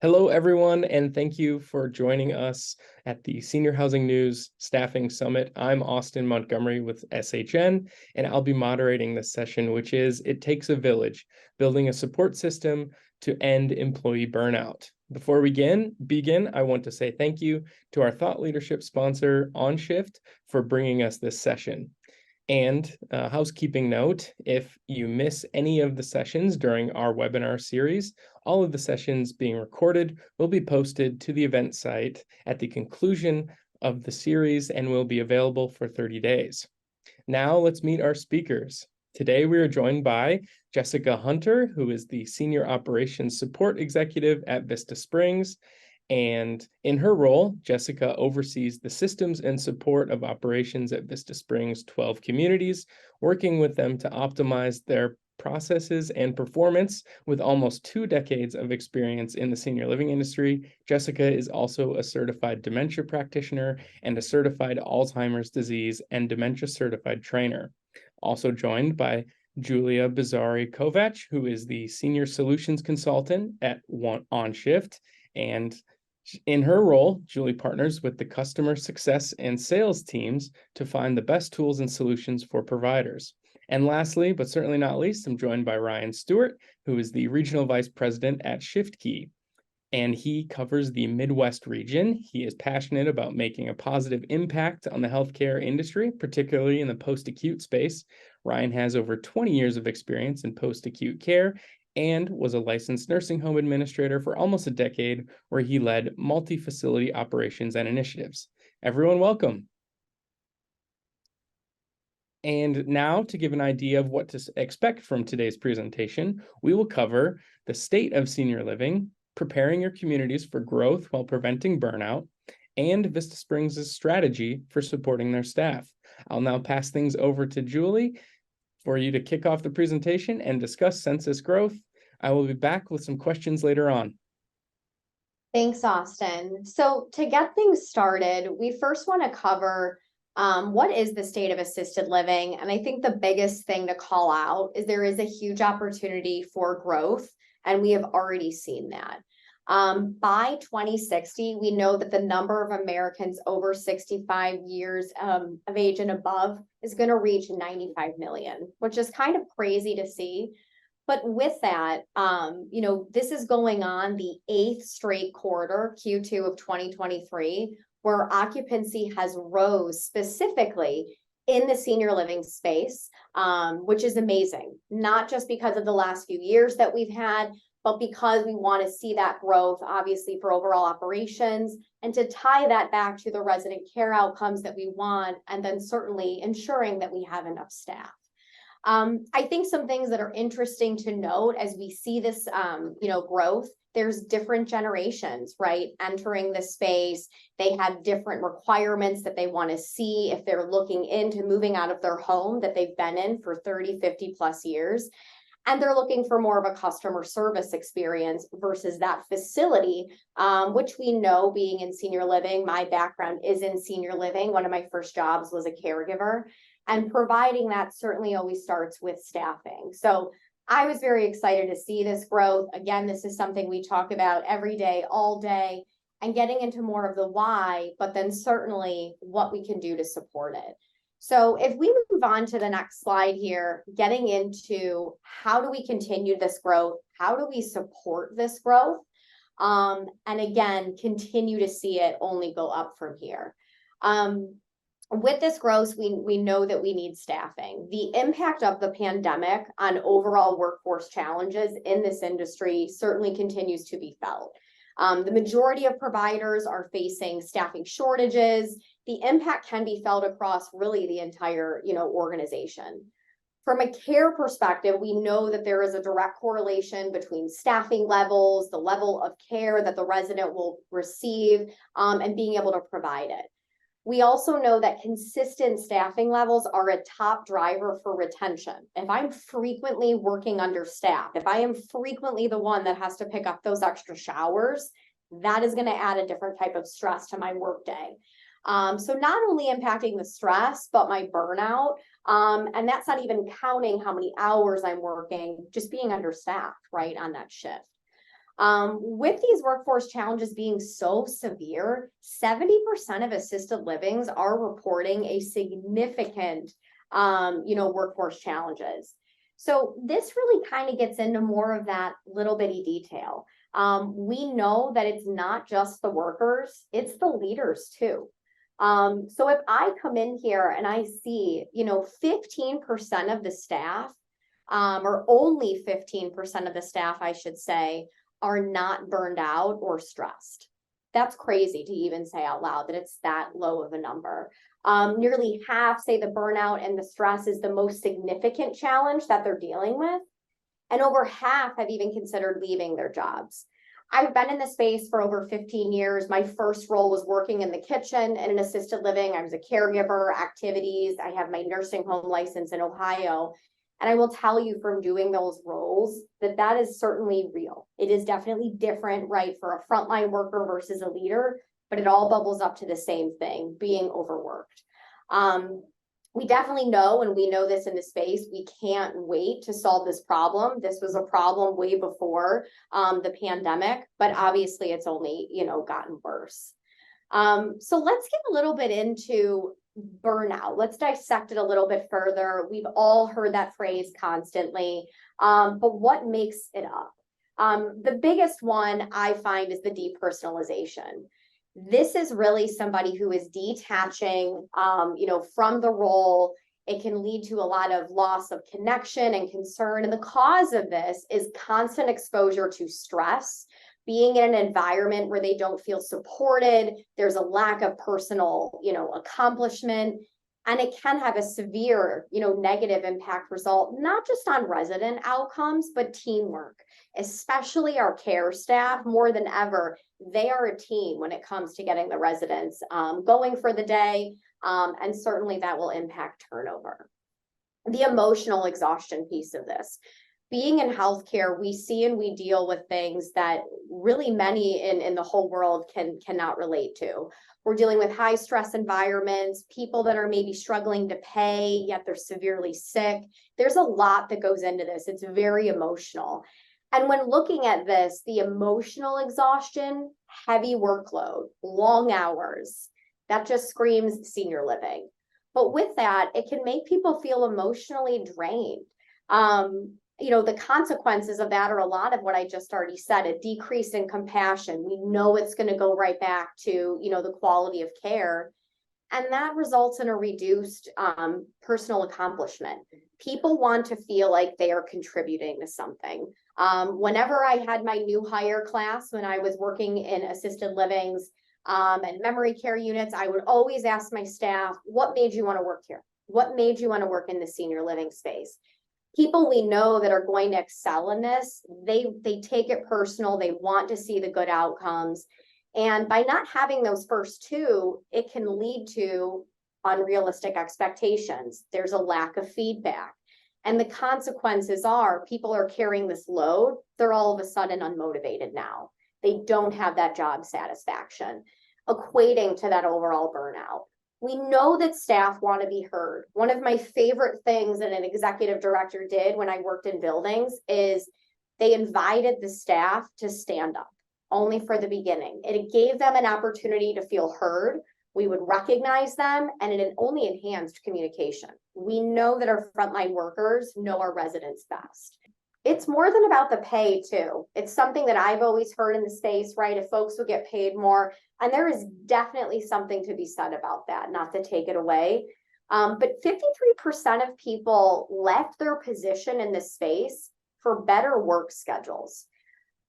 Hello, everyone, and thank you for joining us at the Senior Housing News Staffing Summit. I'm Austin Montgomery with SHN, and I'll be moderating this session, which is It Takes a Village, Building a Support System to End Employee Burnout. Before we begin, I want to say thank you to our thought leadership sponsor, OnShift, for bringing us this session. And housekeeping note, if you miss any of the sessions during our webinar series, all of the sessions being recorded will be posted to the event site at the conclusion of the series and will be available for 30 days. Now let's meet our speakers. Today we are joined by Jessica Hunter, who is the Senior Operations Support Executive at Vista Springs. And in her role, Jessica oversees the systems and support of operations at Vista Springs' 12 communities, working with them to optimize their processes and performance. With almost 2 decades of experience in the senior living industry, Jessica is also a certified dementia practitioner and a certified Alzheimer's disease and dementia certified trainer. Also joined by Julia Bizarri Kovac, who is the Senior Solutions Consultant at OnShift. And in her role, Julie partners with the customer success and sales teams to find the best tools and solutions for providers. And lastly, but certainly not least, I'm joined by Ryan Stewart, who is the Regional Vice President at ShiftKey, and he covers the Midwest region. He is passionate about making a positive impact on the healthcare industry, particularly in the post-acute space. Ryan has over 20 years of experience in post-acute care and was a licensed nursing home administrator for almost a decade, where he led multi-facility operations and initiatives. Everyone, welcome. And now, to give an idea of what to expect from today's presentation, we will cover the state of senior living, preparing your communities for growth while preventing burnout, and Vista Springs' strategy for supporting their staff. I'll now pass things over to Julie for you to kick off the presentation and discuss census growth. I will be back with some questions later on. Thanks, Austin. So to get things started, we first want to cover what is the state of assisted living. And I think the biggest thing to call out is there is a huge opportunity for growth, and we have already seen that. By 2060, we know that the number of Americans over 65 years of age and above is going to reach 95 million, which is kind of crazy to see. But with that, this is going on the 8th straight quarter, Q2 of 2023, where occupancy has rose specifically in the senior living space, which is amazing, not just because of the last few years that we've had, but because we want to see that growth, obviously, for overall operations, and to tie that back to the resident care outcomes that we want, and then certainly ensuring that we have enough staff. I think some things that are interesting to note as we see this, growth, there's different generations, right, entering the space. They have different requirements that they want to see if they're looking into moving out of their home that they've been in for 30, 50 plus years. And they're looking for more of a customer service experience versus that facility, which we know, being in senior living, my background is in senior living. One of my first jobs was a caregiver, and providing that certainly always starts with staffing. So I was very excited to see this growth. Again, this is something we talk about every day, all day, and getting into more of the why, but then certainly what we can do to support it. So if we move on to the next slide here, getting into how do we continue this growth? How do we support this growth? And again, continue to see it only go up from here. With this growth, we know that we need staffing. The impact of the pandemic on overall workforce challenges in this industry certainly continues to be felt. The majority of providers are facing staffing shortages. The impact can be felt across really the entire, organization. From a care perspective, we know that there is a direct correlation between staffing levels, the level of care that the resident will receive, and being able to provide it. We also know that consistent staffing levels are a top driver for retention. If I'm frequently working understaffed, if I am frequently the one that has to pick up those extra showers, that is going to add a different type of stress to my workday. So not only impacting the stress, but my burnout. And that's not even counting how many hours I'm working, just being understaffed, right, on that shift. With these workforce challenges being so severe, 70% of assisted livings are reporting a significant, workforce challenges. So this really kind of gets into more of that little bitty detail. We know that it's not just the workers, it's the leaders too. So if I come in here and I see, 15% of the staff, or only 15% of the staff, I should say, are not burned out or stressed. That's crazy to even say out loud that it's that low of a number. Nearly half say the burnout and the stress is the most significant challenge that they're dealing with. And over half have even considered leaving their jobs. I've been in the space for over 15 years. My first role was working in the kitchen in an assisted living. I was a caregiver, activities. I have my nursing home license in Ohio. And I will tell you from doing those roles that is certainly real. It is definitely different, right, for a frontline worker versus a leader, but it all bubbles up to the same thing, being overworked. We definitely know, and we know this in the space, we can't wait to solve this problem. This was a problem way before the pandemic, but obviously it's only, gotten worse. So let's get a little bit into burnout. Let's dissect it a little bit further. We've all heard that phrase constantly, but what makes it up? The biggest one I find is the depersonalization. This is really somebody who is detaching, from the role. It can lead to a lot of loss of connection and concern. And the cause of this is constant exposure to stress, being in an environment where they don't feel supported. There's a lack of personal, accomplishment. And it can have a severe, negative impact result, not just on resident outcomes, but teamwork, especially our care staff. More than ever, they are a team when it comes to getting the residents going for the day. And certainly that will impact turnover. The emotional exhaustion piece of this. Being in healthcare, we see and we deal with things that really many in the whole world cannot relate to. We're dealing with high stress environments, people that are maybe struggling to pay, yet they're severely sick. There's a lot that goes into this. It's very emotional. And when looking at this, the emotional exhaustion, heavy workload, long hours, that just screams senior living. But with that, it can make people feel emotionally drained. The consequences of that are a lot of what I just already said, a decrease in compassion. We know it's going to go right back to, the quality of care. And that results in a reduced personal accomplishment. People want to feel like they are contributing to something. Whenever I had my new hire class, when I was working in assisted livings and memory care units, I would always ask my staff, what made you want to work here? What made you want to work in the senior living space? People we know that are going to excel in this, they take it personal. They want to see the good outcomes. And by not having those first two, it can lead to unrealistic expectations. There's a lack of feedback. And the consequences are people are carrying this load. They're all of a sudden unmotivated now. They don't have that job satisfaction, equating to that overall burnout. We know that staff want to be heard. One of my favorite things that an executive director did when I worked in buildings is they invited the staff to stand up, only for the beginning. It gave them an opportunity to feel heard. We would recognize them, and it only enhanced communication. We know that our frontline workers know our residents best. It's more than about the pay too. It's something that I've always heard in the space, right? If folks would get paid more, and there is definitely something to be said about that, not to take it away. But 53% of people left their position in this space for better work schedules,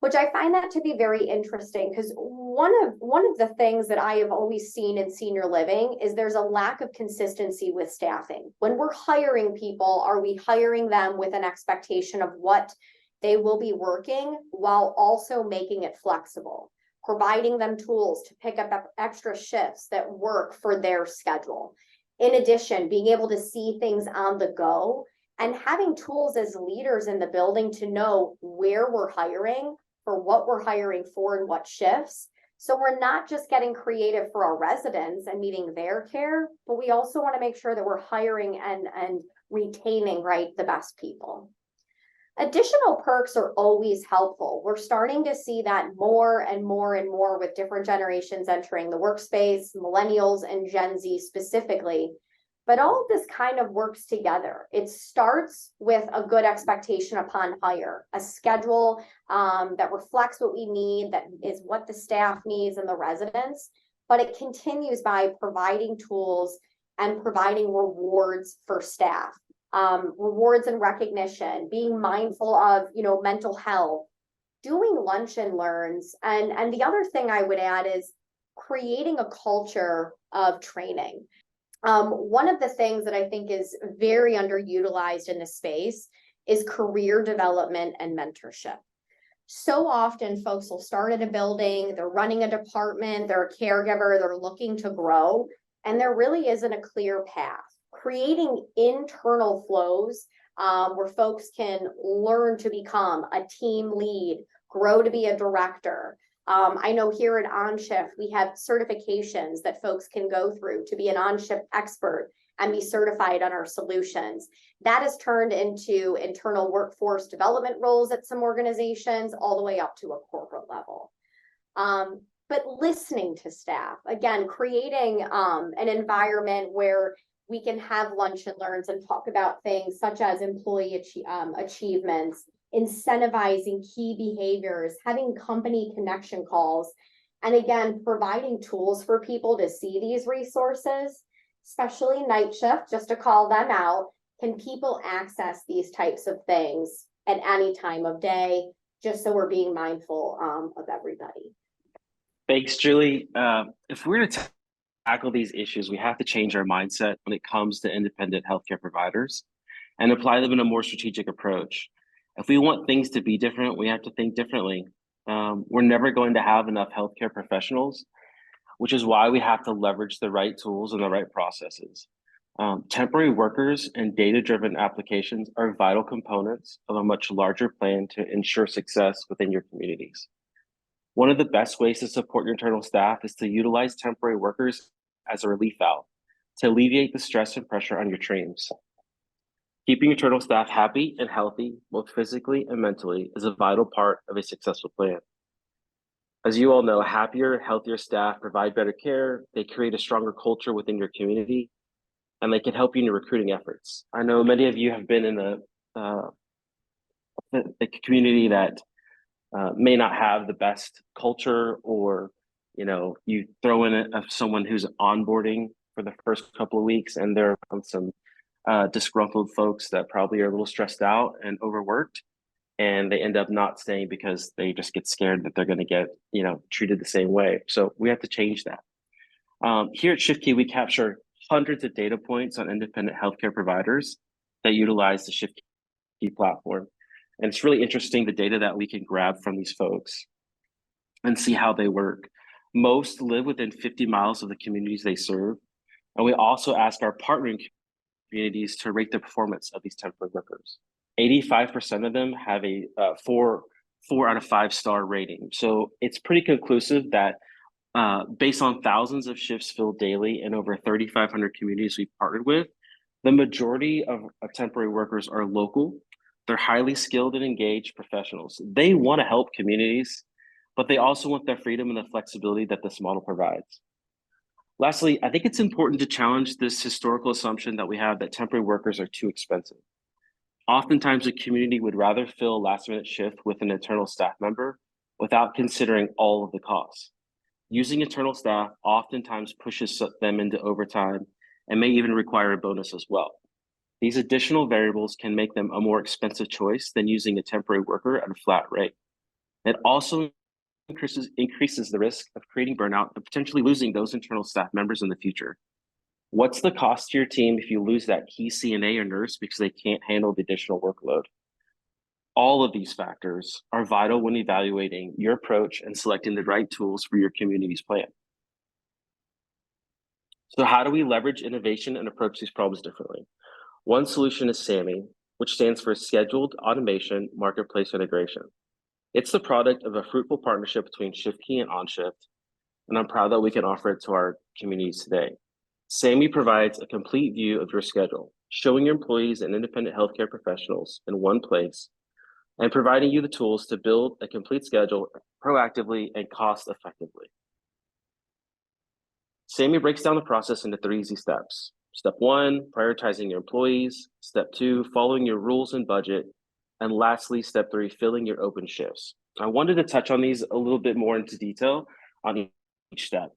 which I find that to be very interesting because one of the things that I have always seen in senior living is there's a lack of consistency with staffing. When we're hiring people, are we hiring them with an expectation of what they will be working while also making it flexible, providing them tools to pick up extra shifts that work for their schedule? In addition, being able to see things on the go and having tools as leaders in the building to know where we're hiring, for what we're hiring for and what shifts. So we're not just getting creative for our residents and meeting their care, but we also want to make sure that we're hiring and retaining, right, the best people. Additional perks are always helpful. We're starting to see that more and more and more with different generations entering the workspace, millennials and Gen Z specifically. But all of this kind of works together. It starts with a good expectation upon hire, a schedule that reflects what we need, that is what the staff needs and the residents. But it continues by providing tools and providing rewards for staff. Rewards and recognition, being mindful of, mental health, doing lunch and learns. And the other thing I would add is creating a culture of training. One of the things that I think is very underutilized in this space is career development and mentorship. So often folks will start at a building, they're running a department, they're a caregiver, they're looking to grow, and there really isn't a clear path. Creating internal flows where folks can learn to become a team lead, grow to be a director. I know here at OnShift, we have certifications that folks can go through to be an OnShift expert and be certified on our solutions. That has turned into internal workforce development roles at some organizations, all the way up to a corporate level. But listening to staff, again, creating an environment where we can have lunch and learns and talk about things such as employee achievements, incentivizing key behaviors, having company connection calls, and again, providing tools for people to see these resources, especially night shift, just to call them out. Can people access these types of things at any time of day, just so we're being mindful of everybody? Thanks, Julie. If we're to tackle these issues, we have to change our mindset when it comes to independent healthcare providers and apply them in a more strategic approach. If we want things to be different, we have to think differently. We're never going to have enough healthcare professionals, which is why we have to leverage the right tools and the right processes. Temporary workers and data-driven applications are vital components of a much larger plan to ensure success within your communities. One of the best ways to support your internal staff is to utilize temporary workers as a relief valve to alleviate the stress and pressure on your teams. Keeping internal staff happy and healthy, both physically and mentally, is a vital part of a successful plan. As you all know, happier, healthier staff provide better care, they create a stronger culture within your community, and they can help you in your recruiting efforts. I know many of you have been in the community that may not have the best culture, or you throw in someone who's onboarding for the first couple of weeks, and there are some disgruntled folks that probably are a little stressed out and overworked, and they end up not staying because they just get scared that they're going to get treated the same way. So we have to change that. Here at ShiftKey, we capture hundreds of data points on independent healthcare providers that utilize the ShiftKey platform. And it's really interesting, the data that we can grab from these folks and see how they work. Most live within 50 miles of the communities they serve. And we also ask our partnering communities to rate the performance of these temporary workers. 85% of them have a 4 out of 5 star rating. So it's pretty conclusive that based on thousands of shifts filled daily in over 3,500 communities we've partnered with, the majority of temporary workers are local. They're highly skilled and engaged professionals. They want to help communities, but they also want the freedom and the flexibility that this model provides. Lastly, I think it's important to challenge this historical assumption that we have that temporary workers are too expensive. Oftentimes, a community would rather fill a last-minute shift with an internal staff member without considering all of the costs. Using internal staff oftentimes pushes them into overtime and may even require a bonus as well. These additional variables can make them a more expensive choice than using a temporary worker at a flat rate. It also increases the risk of creating burnout and potentially losing those internal staff members in the future. What's the cost to your team if you lose that key CNA or nurse because they can't handle the additional workload? All of these factors are vital when evaluating your approach and selecting the right tools for your community's plan. So how do we leverage innovation and approach these problems differently? One solution is SAMI, which stands for Scheduled Automation Marketplace Integration. It's the product of a fruitful partnership between ShiftKey and OnShift, and I'm proud that we can offer it to our communities today. SAMI provides a complete view of your schedule, showing your employees and independent healthcare professionals in one place and providing you the tools to build a complete schedule proactively and cost effectively. SAMI breaks down the process into 3 easy steps. Step 1, prioritizing your employees. Step 2, following your rules and budget. And lastly, step 3, filling your open shifts. I wanted to touch on these a little bit more into detail on each step.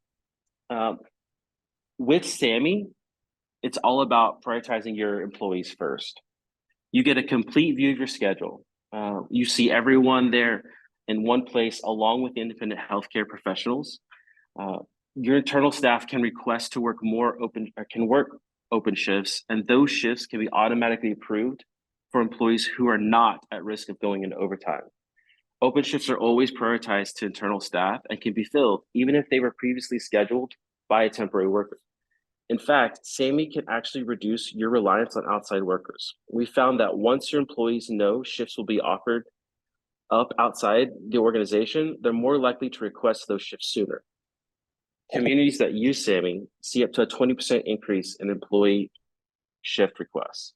With SAMI, it's all about prioritizing your employees first. You get a complete view of your schedule. You see everyone there in one place, along with independent healthcare professionals. Your internal staff can request to work open shifts, and those shifts can be automatically approved for employees who are not at risk of going into overtime. Open shifts are always prioritized to internal staff and can be filled even if they were previously scheduled by a temporary worker. In fact, SAMI can actually reduce your reliance on outside workers. We found that once your employees know shifts will be offered up outside the organization, they're more likely to request those shifts sooner. Communities that use SAMI see up to a 20% increase in employee shift requests.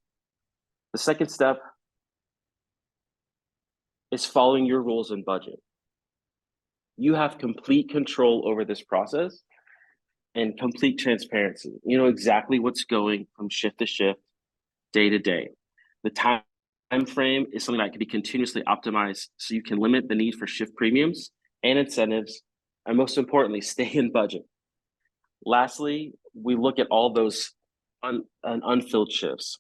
The second step is following your rules and budget. You have complete control over this process and complete transparency. You know exactly what's going from shift to shift, day to day. The time frame is something that can be continuously optimized so you can limit the need for shift premiums and incentives, and most importantly, stay in budget. Lastly, we look at all those unfilled shifts.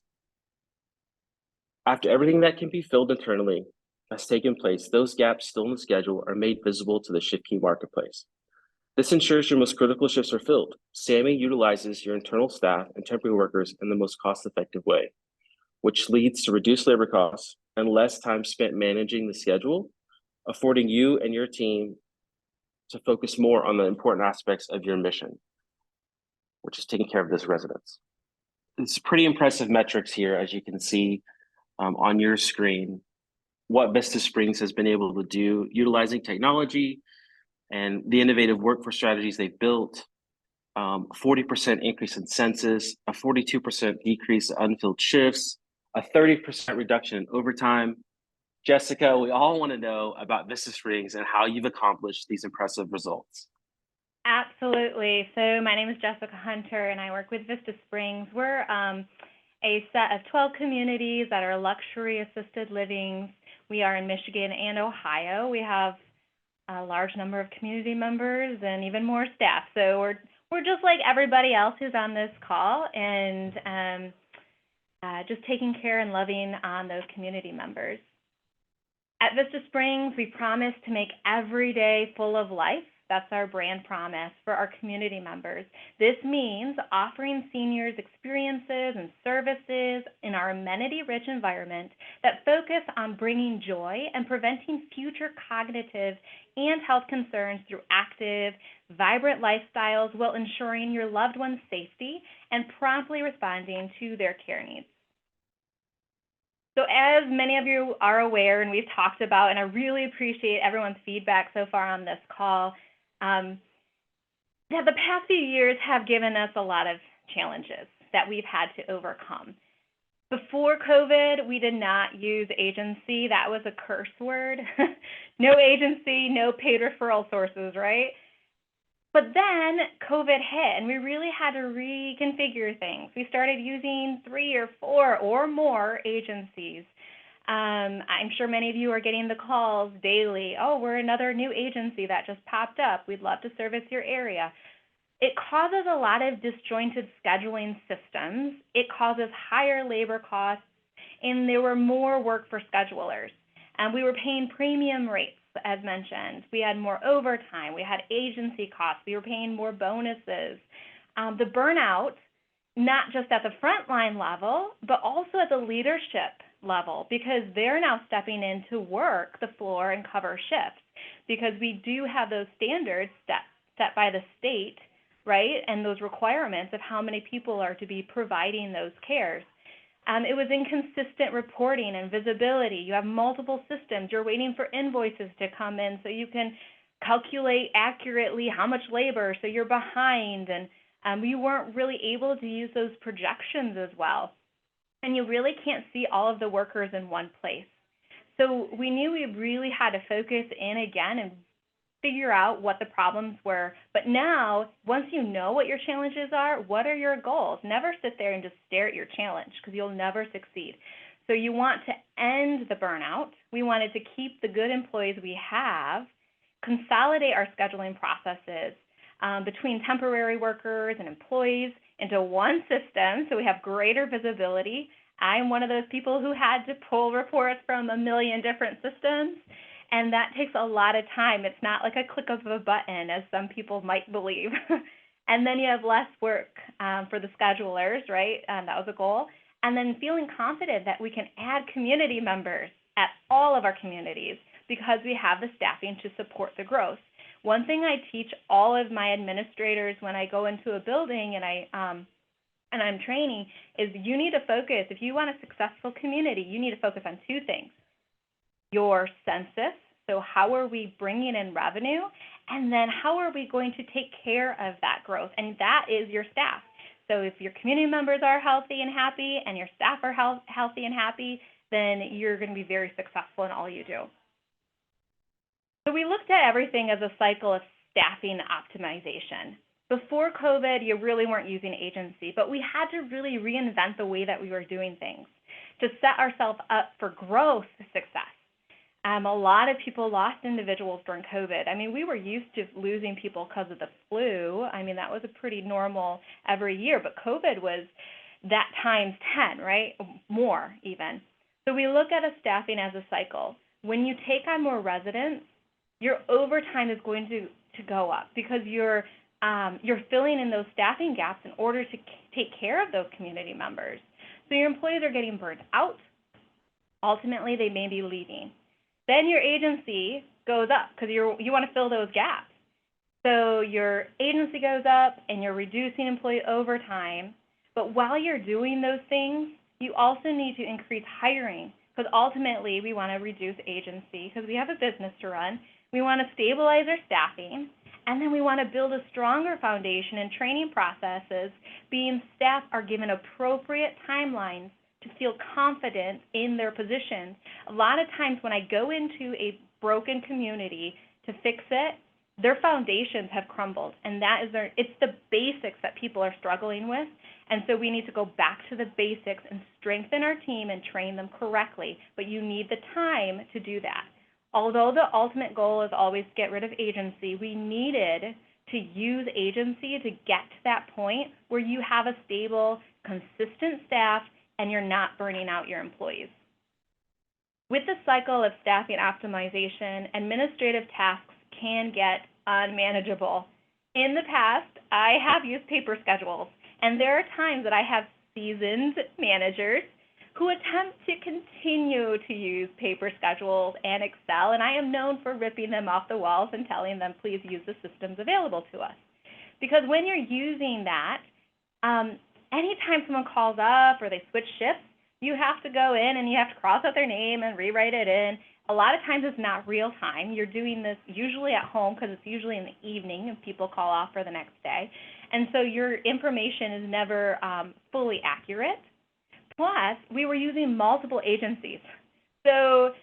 After everything that can be filled internally has taken place, those gaps still in the schedule are made visible to the ShiftKey marketplace. This ensures your most critical shifts are filled. SAMI utilizes your internal staff and temporary workers in the most cost-effective way, which leads to reduced labor costs and less time spent managing the schedule, affording you and your team to focus more on the important aspects of your mission, which is taking care of this residents. It's pretty impressive metrics here, as you can see on your screen, what Vista Springs has been able to do utilizing technology and the innovative workforce strategies they've built. 40% increase in census, a 42% decrease in unfilled shifts, a 30% reduction in overtime. Jessica, we all want to know about Vista Springs and how you've accomplished these impressive results. Absolutely. So my name is Jessica Hunter, and I work with Vista Springs. We're a set of 12 communities that are luxury assisted living. We are in Michigan and Ohio. We have a large number of community members and even more staff. So we're just like everybody else who's on this call, and just taking care and loving on those community members. At Vista Springs, we promise to make every day full of life. That's our brand promise for our community members. This means offering seniors experiences and services in our amenity-rich environment that focus on bringing joy and preventing future cognitive and health concerns through active, vibrant lifestyles while ensuring your loved one's safety and promptly responding to their care needs. So as many of you are aware, and we've talked about, and I really appreciate everyone's feedback so far on this call, that the past few years have given us a lot of challenges that we've had to overcome. Before COVID, we did not use agency. That was a curse word. No agency, no paid referral sources, right? But then COVID hit, and we really had to reconfigure things. We started using 3 or 4 or more agencies. I'm sure many of you are getting the calls daily. Oh, we're another new agency that just popped up. We'd love to service your area. It causes a lot of disjointed scheduling systems. It causes higher labor costs, and there were more work for schedulers. And we were paying premium rates, as mentioned. We had more overtime. We had agency costs. We were paying more bonuses. The burnout, not just at the frontline level, but also at the leadership level, because they're now stepping in to work the floor and cover shifts, because we do have those standards set by the state, right, and those requirements of how many people are to be providing those cares. It was inconsistent reporting and visibility. You have multiple systems. You're waiting for invoices to come in so you can calculate accurately how much labor, so you're behind, and we weren't really able to use those projections as well. And you really can't see all of the workers in one place. So we knew we really had to focus in again and figure out what the problems were. But now, once you know what your challenges are, what are your goals? Never sit there and just stare at your challenge, because you'll never succeed. So you want to end the burnout. We wanted to keep the good employees we have, consolidate our scheduling processes between temporary workers and employees into one system so we have greater visibility. I'm one of those people who had to pull reports from a million different systems, and that takes a lot of time. It's not like a click of a button, as some people might believe. And then you have less work for the schedulers, right? That was a goal. And then feeling confident that we can add community members at all of our communities because we have the staffing to support the growth. One thing I teach all of my administrators when I go into a building and I'm training is you need to focus. If you want a successful community, you need to focus on two things: your census, so how are we bringing in revenue, and then how are we going to take care of that growth, and that is your staff. So if your community members are healthy and happy and your staff are healthy and happy, then you're going to be very successful in all you do. So we looked at everything as a cycle of staffing optimization. Before COVID, you really weren't using agency, but we had to really reinvent the way that we were doing things to set ourselves up for growth success. A lot of people lost individuals during COVID. I mean, we were used to losing people because of the flu. I mean, that was a pretty normal every year, but COVID was that times 10, right? More even. So we look at a staffing as a cycle. When you take on more residents, your overtime is going to go up because you're filling in those staffing gaps in order to take care of those community members. So your employees are getting burned out. Ultimately, they may be leaving. Then your agency goes up because you want to fill those gaps. So your agency goes up and you're reducing employee overtime. But while you're doing those things, you also need to increase hiring because ultimately we want to reduce agency because we have a business to run. We want to stabilize our staffing, and then we want to build a stronger foundation and training processes, being staff are given appropriate timelines to feel confident in their positions. A lot of times when I go into a broken community to fix it, their foundations have crumbled, and it's the basics that people are struggling with, and so we need to go back to the basics and strengthen our team and train them correctly, but you need the time to do that. Although the ultimate goal is always to get rid of agency, we needed to use agency to get to that point where you have a stable, consistent staff and you're not burning out your employees. With the cycle of staffing optimization, administrative tasks can get unmanageable. In the past, I have used paper schedules, and there are times that I have seasoned managers who attempt to continue to use paper schedules and Excel, and I am known for ripping them off the walls and telling them, please use the systems available to us. Because when you're using that, anytime someone calls up or they switch shifts, you have to go in and you have to cross out their name and rewrite it in. A lot of times it's not real time. You're doing this usually at home because it's usually in the evening and people call off for the next day. And so your information is never fully accurate. Plus, we were using multiple agencies. So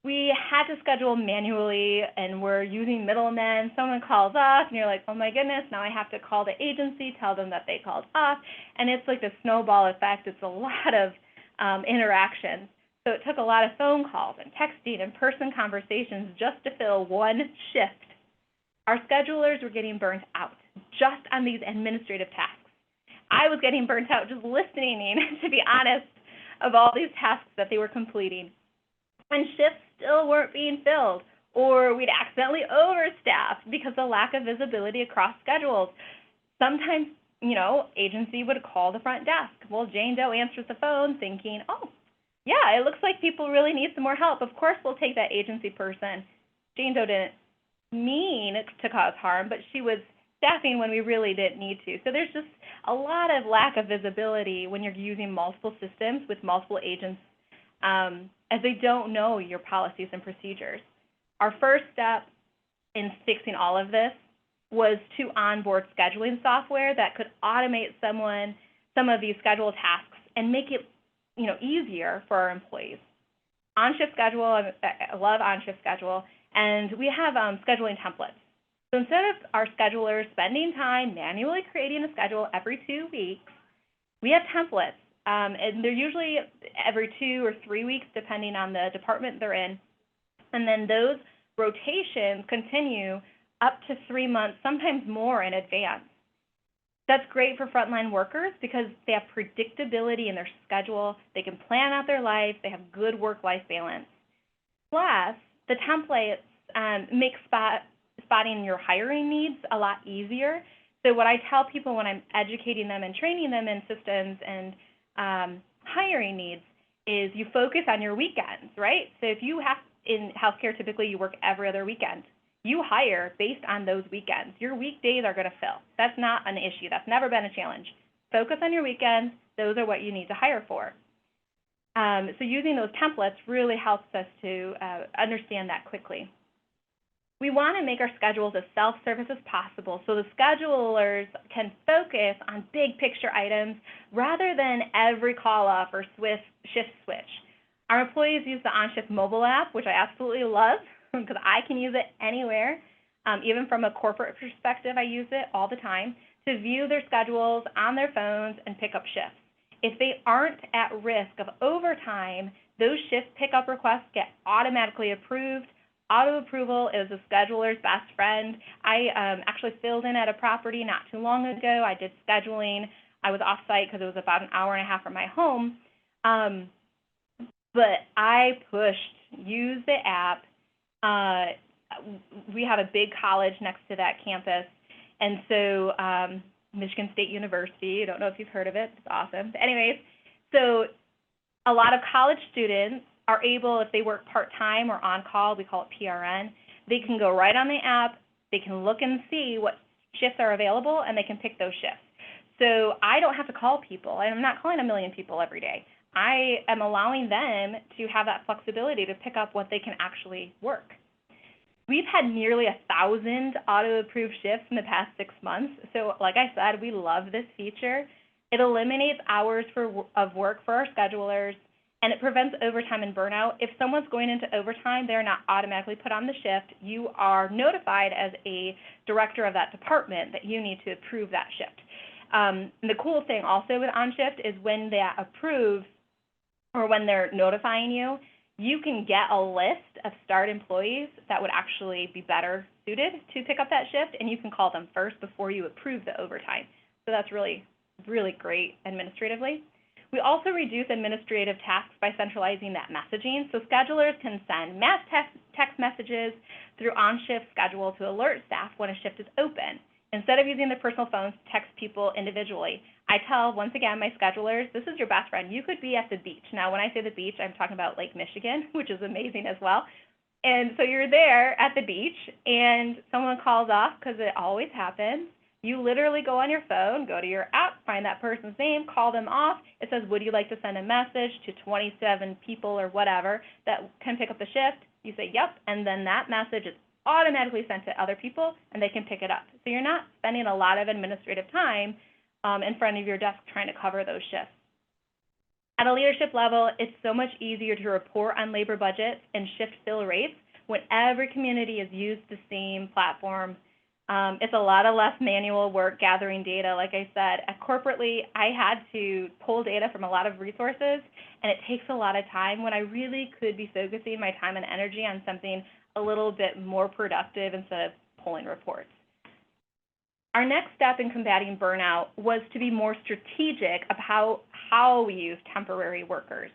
we had to schedule manually, and we're using middlemen. Someone calls off, and you're like, oh my goodness, now I have to call the agency, tell them that they called off. And it's like a snowball effect. It's a lot of interactions. So it took a lot of phone calls and texting and person conversations just to fill one shift. Our schedulers were getting burnt out just on these administrative tasks. I was getting burnt out just listening, to be honest, of all these tasks that they were completing. And shifts still weren't being filled, or we'd accidentally overstaff because of lack of visibility across schedules. Sometimes, agency would call the front desk. Well, Jane Doe answers the phone thinking, oh, yeah, it looks like people really need some more help. Of course, we'll take that agency person. Jane Doe didn't mean to cause harm, but she was staffing when we really didn't need to. So there's just a lot of lack of visibility when you're using multiple systems with multiple agents as they don't know your policies and procedures. Our first step in fixing all of this was to onboard scheduling software that could automate some of these scheduled tasks and make it easier for our employees. On-shift schedule, I love on-shift schedule, and we have scheduling templates. So instead of our schedulers spending time manually creating a schedule every 2 weeks, we have templates, and they're usually every 2 or 3 weeks, depending on the department they're in. And then those rotations continue up to 3 months, sometimes more in advance. That's great for frontline workers because they have predictability in their schedule, they can plan out their life, they have good work-life balance. Plus, the templates make spotting your hiring needs a lot easier. So what I tell people when I'm educating them and training them in systems and hiring needs is you focus on your weekends, right? So if you have, in healthcare, typically you work every other weekend. You hire based on those weekends. Your weekdays are going to fill. That's not an issue. That's never been a challenge. Focus on your weekends. Those are what you need to hire for. So using those templates really helps us to understand that quickly. We want to make our schedules as self-service as possible so the schedulers can focus on big picture items rather than every call off or shift switch. Our employees use the OnShift mobile app, which I absolutely love because I can use it anywhere. Even from a corporate perspective, I use it all the time to view their schedules on their phones and pick up shifts. If they aren't at risk of overtime, those shift pickup requests get automatically approved. Auto approval is a scheduler's best friend. I actually filled in at a property not too long ago. I did scheduling. I was off site because it was about an hour and a half from my home. But I pushed, use the app. We have a big college next to that campus. And so Michigan State University, I don't know if you've heard of it. It's awesome. But anyways, so a lot of college students are able, if they work part-time or on-call, we call it PRN, they can go right on the app, they can look and see what shifts are available, and they can pick those shifts. So I don't have to call people. I'm not calling a million people every day. I am allowing them to have that flexibility to pick up what they can actually work. We've had nearly 1,000 auto-approved shifts in the past 6 months. So like I said, we love this feature. It eliminates hours of work for our schedulers, and it prevents overtime and burnout. If someone's going into overtime, they're not automatically put on the shift. You are notified as a director of that department that you need to approve that shift. And the cool thing also with OnShift is when they approve or when they're notifying you, you can get a list of start employees that would actually be better suited to pick up that shift, and you can call them first before you approve the overtime. So that's really, really great administratively. We also reduce administrative tasks by centralizing that messaging. So schedulers can send mass text messages through OnShift schedule to alert staff when a shift is open. Instead of using their personal phones to text people individually, I tell, once again, my schedulers, this is your best friend. You could be at the beach. Now, when I say the beach, I'm talking about Lake Michigan, which is amazing as well. And so you're there at the beach, and someone calls off, because it always happens. You literally go on your phone, go to your app, find that person's name, call them off. It says, would you like to send a message to 27 people or whatever that can pick up the shift? You say, yep, and then that message is automatically sent to other people, and they can pick it up. So you're not spending a lot of administrative time in front of your desk trying to cover those shifts. At a leadership level, it's so much easier to report on labor budgets and shift fill rates when every community has used the same platform. It's a lot of less manual work gathering data. Like I said, corporately, I had to pull data from a lot of resources, and it takes a lot of time when I really could be focusing my time and energy on something a little bit more productive instead of pulling reports. Our next step in combating burnout was to be more strategic about how we use temporary workers.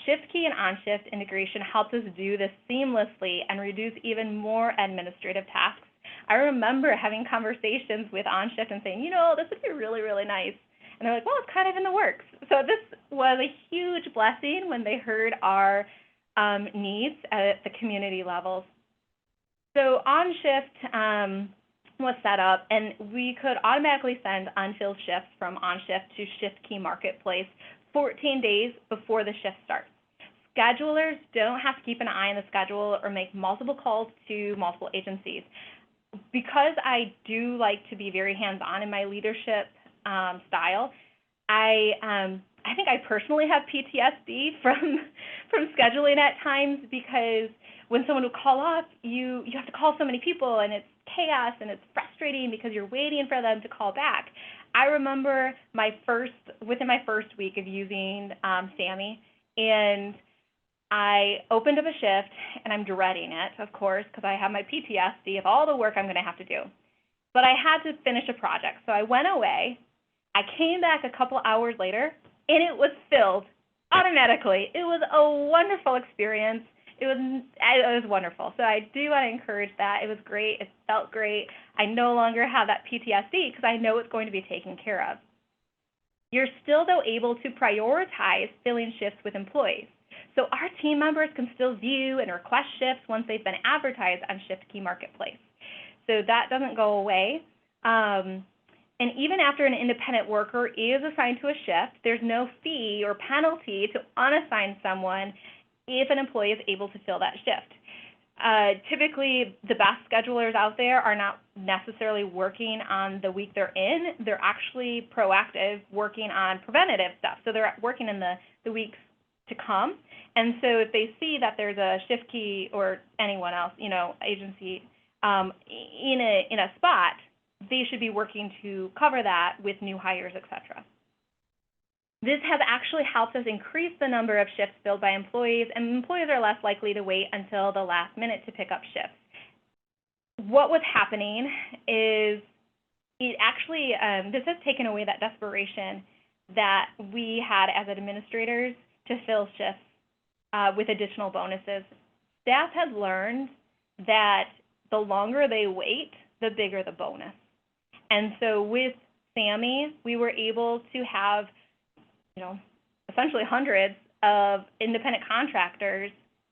ShiftKey and OnShift integration helps us do this seamlessly and reduce even more administrative tasks. I remember having conversations with OnShift and saying, you know, this would be really, really nice. And they're like, well, it's kind of in the works. So this was a huge blessing when they heard our needs at the community levels. So OnShift was set up, and we could automatically send unfilled shifts from OnShift to ShiftKey Marketplace 14 days before the shift starts. Schedulers don't have to keep an eye on the schedule or make multiple calls to multiple agencies. Because I do like to be very hands-on in my leadership style, I I think I personally have PTSD from scheduling at times, because when someone will call off, you have to call so many people, and it's chaos and it's frustrating because you're waiting for them to call back. I remember within my first week of using Sammy, and I opened up a shift, and I'm dreading it, of course, because I have my PTSD of all the work I'm going to have to do. But I had to finish a project, so I went away. I came back a couple hours later, and it was filled automatically. It was a wonderful experience. It was wonderful. So I do want to encourage that. It was great. It felt great. I no longer have that PTSD because I know it's going to be taken care of. You're still, though, able to prioritize filling shifts with employees. So our team members can still view and request shifts once they've been advertised on ShiftKey Marketplace. So that doesn't go away. And even after an independent worker is assigned to a shift, there's no fee or penalty to unassign someone if an employee is able to fill that shift. Typically, the best schedulers out there are not necessarily working on the week they're in. They're actually proactive, working on preventative stuff. So they're working in the weeks to come. And so if they see that there's a ShiftKey or anyone else, agency in a spot, they should be working to cover that with new hires, et cetera. This has actually helped us increase the number of shifts filled by employees, and employees are less likely to wait until the last minute to pick up shifts. What was happening is it actually, this has taken away that desperation that we had as administrators to fill shifts with additional bonuses. Staff had learned that the longer they wait, the bigger the bonus. And so with Sammy, we were able to have essentially hundreds of independent contractors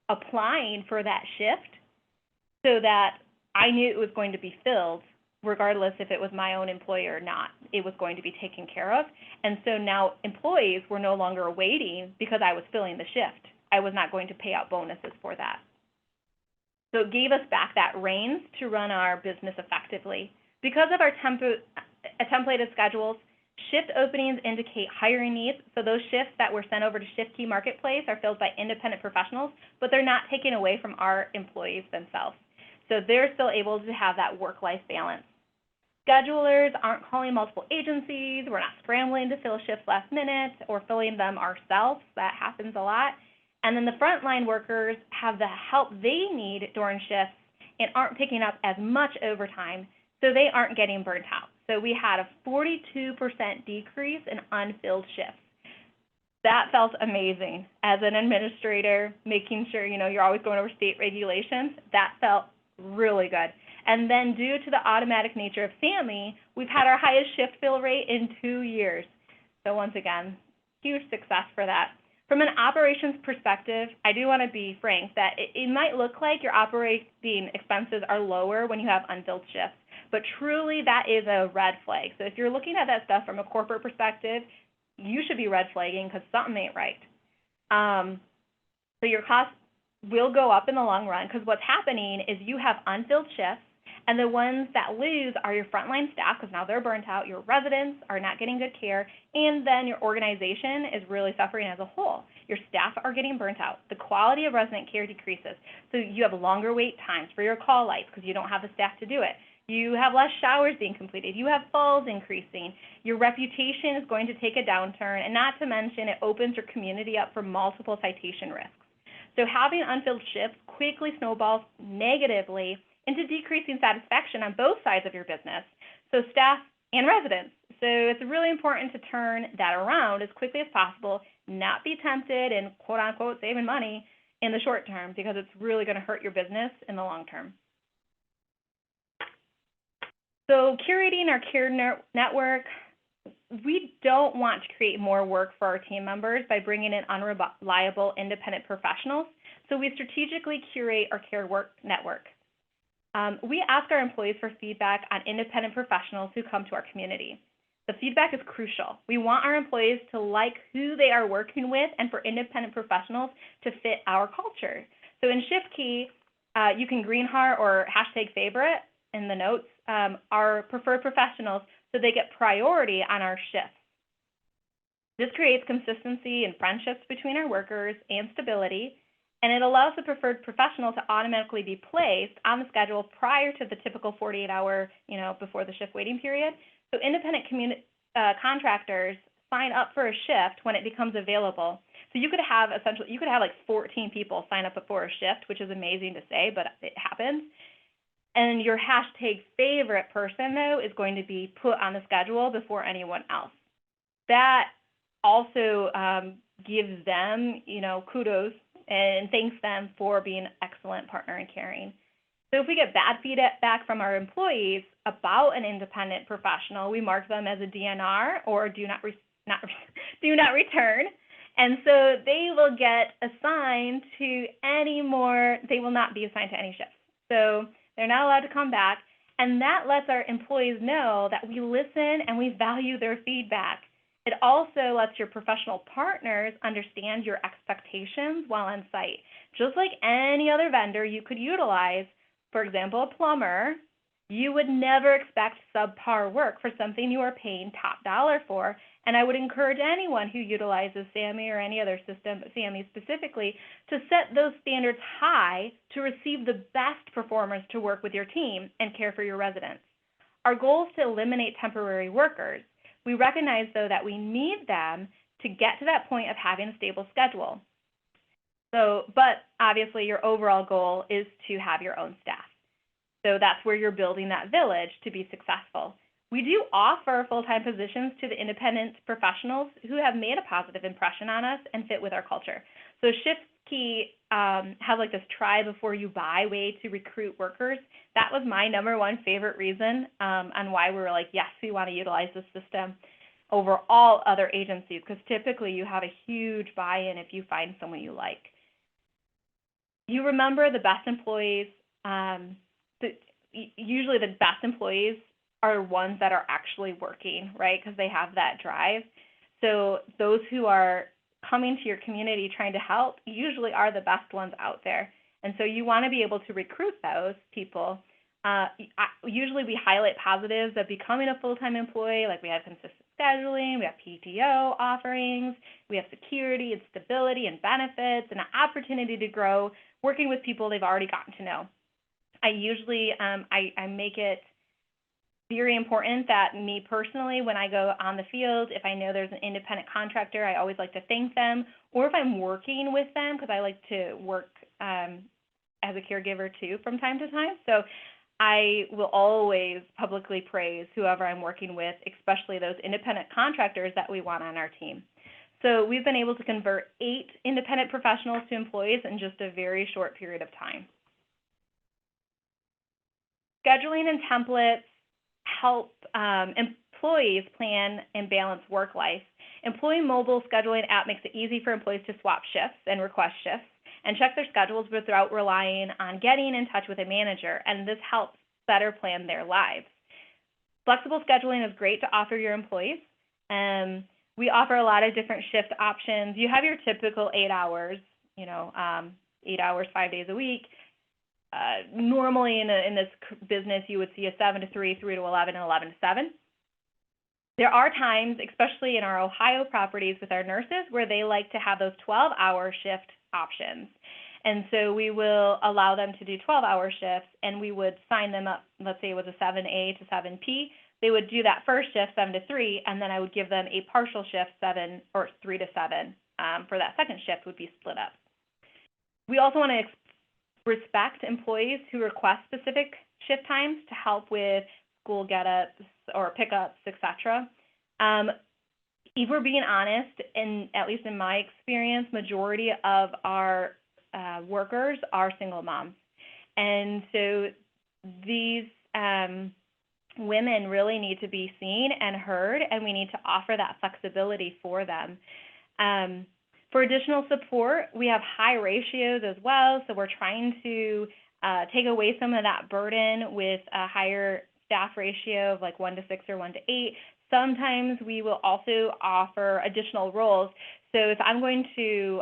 applying for that shift, so that I knew it was going to be filled regardless if it was my own employer or not. It was going to be taken care of. And so now employees were no longer waiting because I was filling the shift. I was not going to pay out bonuses for that. So it gave us back that reins to run our business effectively. Because of our templated schedules, shift openings indicate hiring needs, so those shifts that were sent over to ShiftKey Marketplace are filled by independent professionals, but they're not taken away from our employees themselves. So they're still able to have that work-life balance. Schedulers aren't calling multiple agencies. We're not scrambling to fill shifts last minute or filling them ourselves. That happens a lot. And then the frontline workers have the help they need during shifts and aren't picking up as much overtime, so they aren't getting burnt out. So we had a 42% decrease in unfilled shifts. That felt amazing. As an administrator, making sure you're always going over state regulations, that felt really good. And then due to the automatic nature of Sammy, we've had our highest shift fill rate in 2 years. So once again, huge success for that. From an operations perspective, I do want to be frank that it might look like your operating expenses are lower when you have unfilled shifts, but truly that is a red flag. So if you're looking at that stuff from a corporate perspective, you should be red flagging because something ain't right. So your costs will go up in the long run because what's happening is you have unfilled shifts, and the ones that lose are your frontline staff because now they're burnt out, your residents are not getting good care, and then your organization is really suffering as a whole. Your staff are getting burnt out. The quality of resident care decreases. So you have longer wait times for your call lights because you don't have the staff to do it. You have less showers being completed. You have falls increasing. Your reputation is going to take a downturn, and not to mention it opens your community up for multiple citation risks. So having unfilled shifts quickly snowballs negatively into decreasing satisfaction on both sides of your business, so staff and residents. So it's really important to turn that around as quickly as possible, not be tempted and quote unquote saving money in the short term because it's really going to hurt your business in the long term. So curating our care network, we don't want to create more work for our team members by bringing in unreliable independent professionals, so we strategically curate our care work network. We ask our employees for feedback on independent professionals who come to our community. The feedback is crucial. We want our employees to like who they are working with and for independent professionals to fit our culture. So in ShiftKey, you can green heart or hashtag favorite in the notes our preferred professionals so they get priority on our shifts. This creates consistency and friendships between our workers and stability, and it allows the preferred professional to automatically be placed on the schedule prior to the typical 48-hour, before the shift waiting period. So independent contractors sign up for a shift when it becomes available. So you could have like 14 people sign up for a shift, which is amazing to say, but it happens. And your hashtag favorite person, though, is going to be put on the schedule before anyone else. That also gives them, kudos and thanks them for being an excellent partner and caring. So if we get bad feedback from our employees about an independent professional, we mark them as a DNR, or do not return. And so they will get assigned to they will not be assigned to any shifts. So they're not allowed to come back. And that lets our employees know that we listen and we value their feedback. It also lets your professional partners understand your expectations while on site. Just like any other vendor you could utilize, for example, a plumber, you would never expect subpar work for something you are paying top dollar for. And I would encourage anyone who utilizes SAMI or any other system, but SAMI specifically, to set those standards high to receive the best performers to work with your team and care for your residents. Our goal is to eliminate temporary workers. We recognize, though, that we need them to get to that point of having a stable schedule. But obviously your overall goal is to have your own staff. So that's where you're building that village to be successful. We do offer full-time positions to the independent professionals who have made a positive impression on us and fit with our culture. So ShiftKey has like this try before you buy way to recruit workers. That was my number one favorite reason on why we were like, yes, we want to utilize this system over all other agencies, because typically you have a huge buy-in if you find someone you like. You remember the best employees, usually the best employees are ones that are actually working, right? Because they have that drive. So those who are coming to your community trying to help usually are the best ones out there. And so you want to be able to recruit those people. Usually we highlight positives of becoming a full-time employee, like we have consistent scheduling, we have PTO offerings, we have security and stability and benefits, and an opportunity to grow working with people they've already gotten to know. I usually, I make it very important that me personally, when I go on the field, if I know there's an independent contractor, I always like to thank them, or if I'm working with them, because I like to work as a caregiver too from time to time. So I will always publicly praise whoever I'm working with, especially those independent contractors that we want on our team. So we've been able to convert 8 independent professionals to employees in just a very short period of time. Scheduling and templates help employees plan and balance work life. Employee mobile scheduling app makes it easy for employees to swap shifts and request shifts and check their schedules without relying on getting in touch with a manager, and this helps better plan their lives. Flexible scheduling is great to offer your employees. We offer a lot of different shift options. You have your typical 8 hours, 8 hours, 5 days a week. Normally in this business, you would see a 7 to 3, 3 to 11, and 11 to 7. There are times, especially in our Ohio properties with our nurses, where they like to have those 12-hour shift options. And so we will allow them to do 12-hour shifts, and we would sign them up. Let's say it was a 7A to 7P. They would do that first shift, 7 to 3, and then I would give them a partial shift, 7 or 3 to 7. For that second shift would be split up. We also want to respect employees who request specific shift times to help with school get-ups or pickups, etc. If we're being honest, and at least in my experience, majority of our workers are single moms. And so these women really need to be seen and heard, and we need to offer that flexibility for them. For additional support, we have high ratios as well, so we're trying to take away some of that burden with a higher staff ratio of like 1 to 6 or 1 to 8. Sometimes we will also offer additional roles. So if I'm going to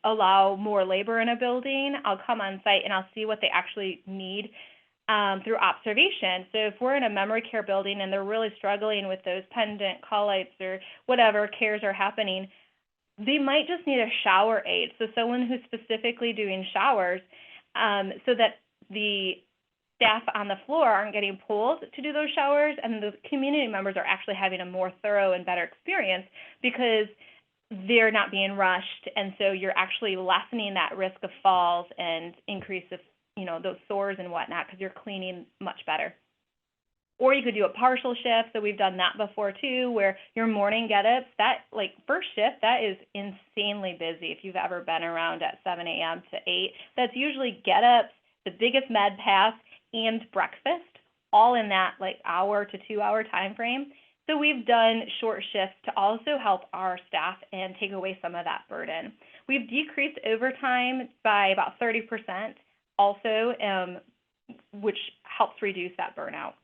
allow more labor in a building, I'll come on site and I'll see what they actually need through observation. So if we're in a memory care building and they're really struggling with those pendant colites or whatever cares are happening, they might just need a shower aid. So someone who's specifically doing showers, so that the staff on the floor aren't getting pulled to do those showers, and the community members are actually having a more thorough and better experience because they're not being rushed, and so you're actually lessening that risk of falls and increase of, you know, those sores and whatnot because you're cleaning much better. Or you could do a partial shift. So we've done that before too, where your morning get-ups, that like first shift, that is insanely busy. If you've ever been around at 7 a.m. to 8, that's usually get-ups, the biggest med pass, and breakfast, all in that like hour to 2 hour time frame. So we've done short shifts to also help our staff and take away some of that burden. We've decreased overtime by about 30% also, which helps reduce that burnout.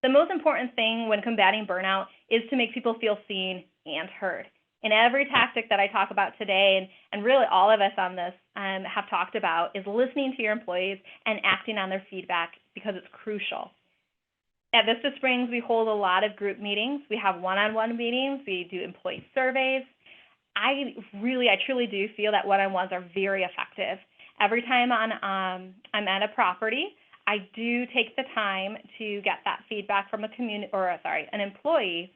The most important thing when combating burnout is to make people feel seen and heard. And every tactic that I talk about today, and really all of us on this have talked about, is listening to your employees and acting on their feedback because it's crucial. At Vista Springs, we hold a lot of group meetings. We have one-on-one meetings. We do employee surveys. I truly do feel that one-on-ones are very effective. Every time I'm at a property, I do take the time to get that feedback from an employee,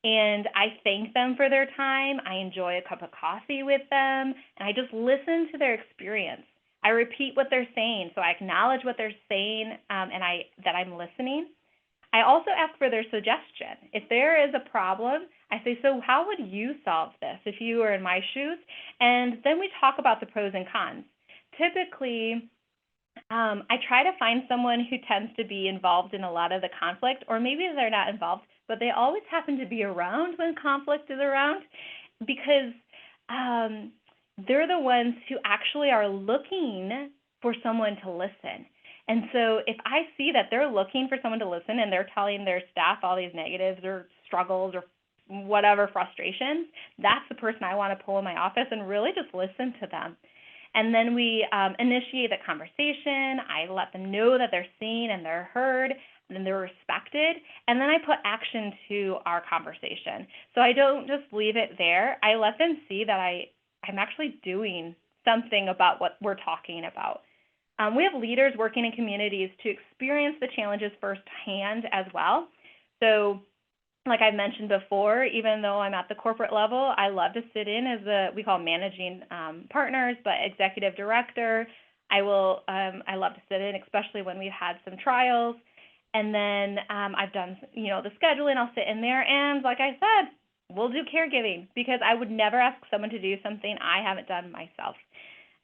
and I thank them for their time. I enjoy a cup of coffee with them, and I just listen to their experience. I repeat what they're saying, so I acknowledge what they're saying, and that I'm listening. I also ask for their suggestion. If there is a problem, I say, so how would you solve this if you were in my shoes? And then we talk about the pros and cons. Typically, I try to find someone who tends to be involved in a lot of the conflict, or maybe they're not involved, but they always happen to be around when conflict is around, because they're the ones who actually are looking for someone to listen. And so if I see that they're looking for someone to listen and they're telling their staff all these negatives or struggles or whatever frustrations, that's the person I want to pull in my office and really just listen to them. And then we initiate the conversation. I let them know that they're seen and they're heard and they're respected. And then I put action to our conversation. So I don't just leave it there. I let them see that I'm actually doing something about what we're talking about. We have leaders working in communities to experience the challenges firsthand as well. So like I've mentioned before, even though I'm at the corporate level, I love to sit in as we call managing partners, but executive director. I love to sit in, especially when we've had some trials. And then I've done, the scheduling, I'll sit in there. And like I said, we'll do caregiving because I would never ask someone to do something I haven't done myself.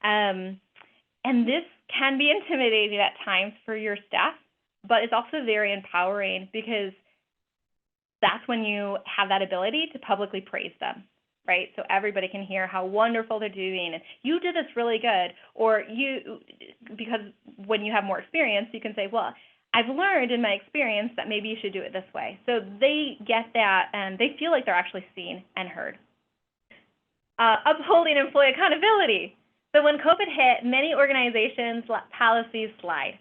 And this can be intimidating at times for your staff, but it's also very empowering because that's when you have that ability to publicly praise them, right? So everybody can hear how wonderful they're doing, and you did this really good, or because when you have more experience, you can say, well, I've learned in my experience that maybe you should do it this way. So they get that, and they feel like they're actually seen and heard. Upholding employee accountability. So when COVID hit, many organizations let policies slide.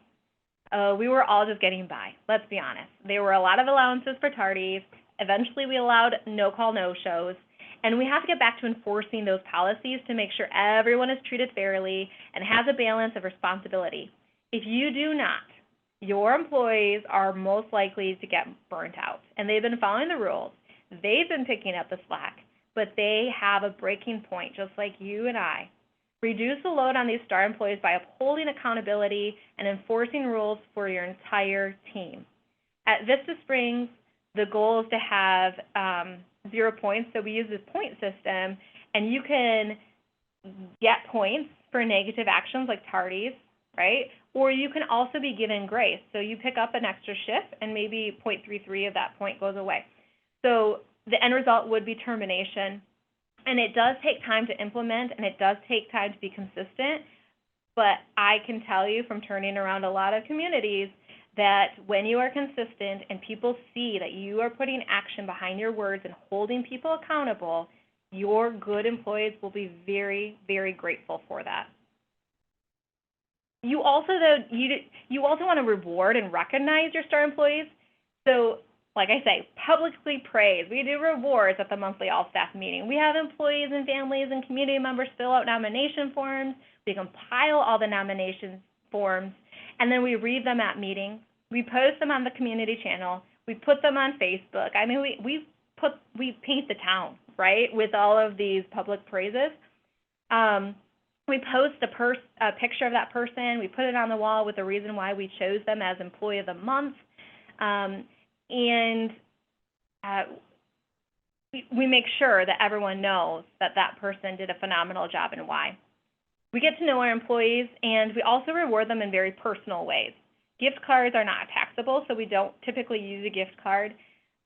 We were all just getting by, let's be honest. There were a lot of allowances for tardies. Eventually, we allowed no-call, no-shows. And we have to get back to enforcing those policies to make sure everyone is treated fairly and has a balance of responsibility. If you do not, your employees are most likely to get burnt out. And they've been following the rules. They've been picking up the slack, but they have a breaking point, just like you and I. Reduce the load on these star employees by upholding accountability and enforcing rules for your entire team. At Vista Springs, the goal is to have 0 points. So we use this point system, and you can get points for negative actions like tardies, right? Or you can also be given grace. So you pick up an extra shift, and maybe 0.33 of that point goes away. So the end result would be termination. And it does take time to implement, and it does take time to be consistent. But I can tell you from turning around a lot of communities that when you are consistent and people see that you are putting action behind your words and holding people accountable, your good employees will be very, very grateful for that. You also, though, you also want to reward and recognize your star employees. So, like I say, publicly praise. We do rewards at the monthly all-staff meeting. We have employees and families and community members fill out nomination forms. We compile all the nomination forms, and then we read them at meetings. We post them on the community channel. We put them on Facebook. I mean, we paint the town, right, with all of these public praises. We post a picture of that person. We put it on the wall with the reason why we chose them as Employee of the Month. And we make sure that everyone knows that that person did a phenomenal job and why. We get to know our employees, and we also reward them in very personal ways. Gift cards are not taxable, so we don't typically use a gift card.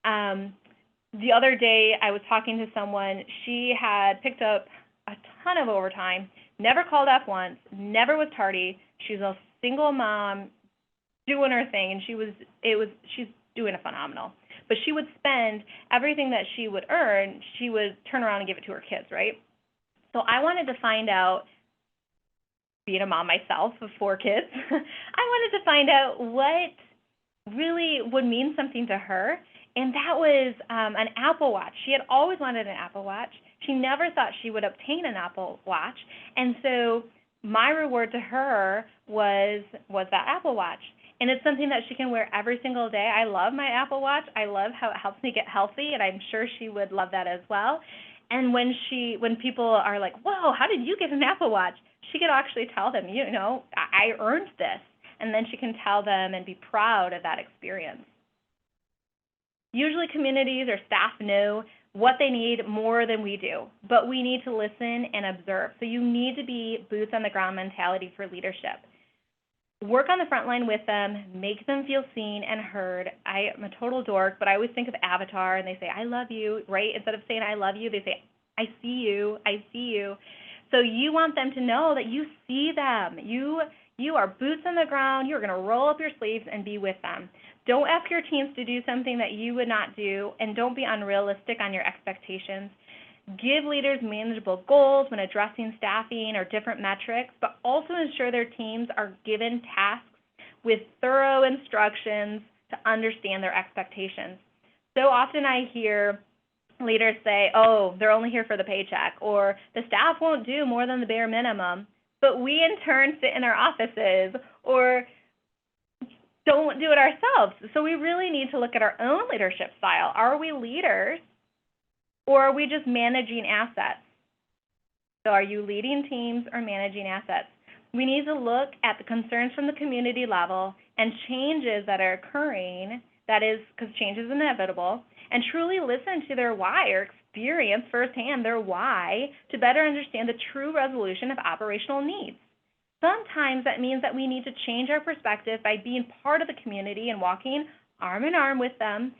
The other day, I was talking to someone. She had picked up a ton of overtime, never called off once, never was tardy. She's a single mom doing her thing, and she's doing a phenomenal. But she would spend everything that she would earn, she would turn around and give it to her kids, right? So I wanted to find out, being a mom myself of 4 kids, I wanted to find out what really would mean something to her. And that was an Apple Watch. She had always wanted an Apple Watch. She never thought she would obtain an Apple Watch. And so my reward to her was that Apple Watch. And it's something that she can wear every single day. I love my Apple Watch. I love how it helps me get healthy, and I'm sure she would love that as well. And when people are like, whoa, how did you get an Apple Watch? She could actually tell them, you know, I earned this. And then she can tell them and be proud of that experience. Usually communities or staff know what they need more than we do, but we need to listen and observe. So you need to be boots on the ground mentality for leadership. Work on the front line with them, make them feel seen and heard. I am a total dork, but I always think of Avatar, and they say, I love you, right? Instead of saying I love you, they say, I see you, I see you. So you want them to know that you see them. You are boots on the ground. You're going to roll up your sleeves and be with them. Don't ask your teams to do something that you would not do, and don't be unrealistic on your expectations. Give leaders manageable goals when addressing staffing or different metrics, but also ensure their teams are given tasks with thorough instructions to understand their expectations. So often I hear leaders say, oh, they're only here for the paycheck, or the staff won't do more than the bare minimum, but we in turn sit in our offices or don't do it ourselves. So we really need to look at our own leadership style. Are we leaders, or are we just managing assets? So are you leading teams or managing assets? We need to look at the concerns from the community level and changes that are occurring, that is, because change is inevitable, and truly listen to their why or experience firsthand their why to better understand the true resolution of operational needs. Sometimes that means that we need to change our perspective by being part of the community and walking arm in arm with them.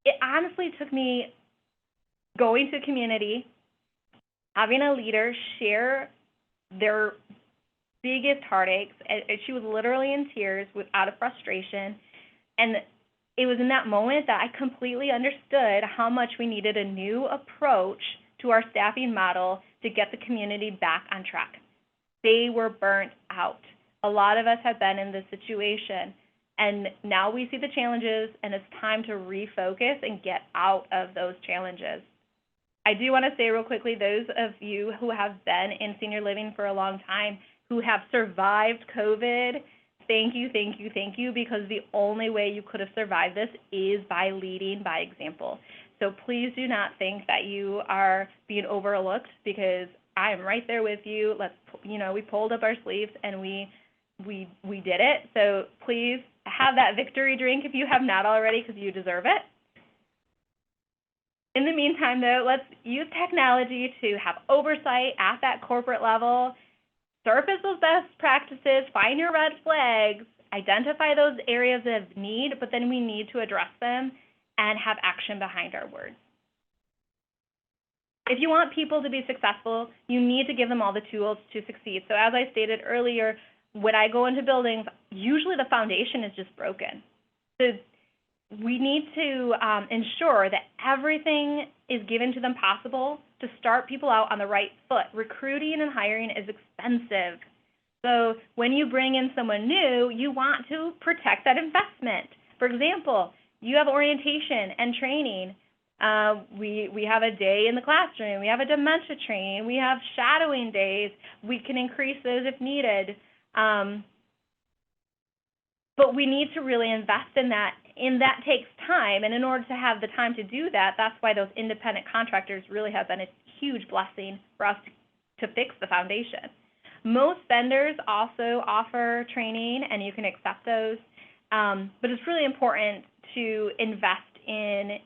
It honestly took me going to a community, having a leader share their biggest heartaches, and she was literally in tears out of frustration, and it was in that moment that I completely understood how much we needed a new approach to our staffing model to get the community back on track. They were burnt out. A lot of us have been in this situation, and now we see the challenges, and it's time to refocus and get out of those challenges. I do want to say real quickly, those of you who have been in senior living for a long time, who have survived COVID, thank you, thank you, thank you, because the only way you could have survived this is by leading by example. So please do not think that you are being overlooked, because I am right there with you. We pulled up our sleeves and we did it. So please have that victory drink if you have not already, because you deserve it. In the meantime, though, let's use technology to have oversight at that corporate level, surface those best practices, find your red flags, identify those areas of need, but then we need to address them and have action behind our words. If you want people to be successful, you need to give them all the tools to succeed. So as I stated earlier, when I go into buildings, usually the foundation is just broken. So we need to ensure that everything is given to them possible to start people out on the right foot. Recruiting and hiring is expensive. So when you bring in someone new, you want to protect that investment. For example, you have orientation and training. We have a day in the classroom. We have a dementia training. We have shadowing days. We can increase those if needed. But we need to really invest in that, and that takes time. And in order to have the time to do that, that's why those independent contractors really have been a huge blessing for us to fix the foundation. Most vendors also offer training, and you can accept those. But it's really important to invest in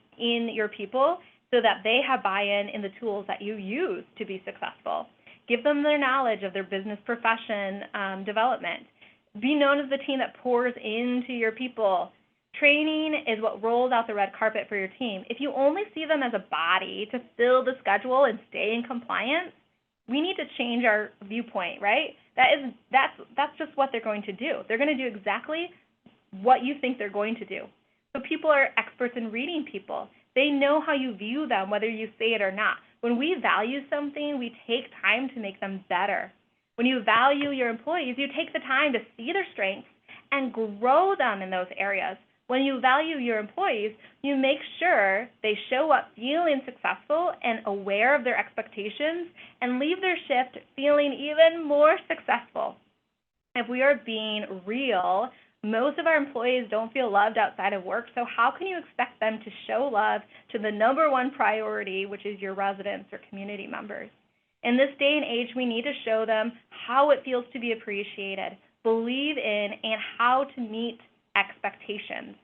your people so that they have buy-in in the tools that you use to be successful. Give them their knowledge of their business profession development. Be known as the team that pours into your people. Training is what rolls out the red carpet for your team. If you only see them as a body to fill the schedule and stay in compliance, we need to change our viewpoint, right? That's just what they're going to do. They're going to do exactly what you think they're going to do. So people are experts in reading people. They know how you view them, whether you say it or not. When we value something, we take time to make them better. When you value your employees, you take the time to see their strengths and grow them in those areas. When you value your employees, you make sure they show up feeling successful and aware of their expectations and leave their shift feeling even more successful. If we are being real, most of our employees don't feel loved outside of work, so how can you expect them to show love to the number one priority, which is your residents or community members? In this day and age, we need to show them how it feels to be appreciated, believe in, and how to meet expectations.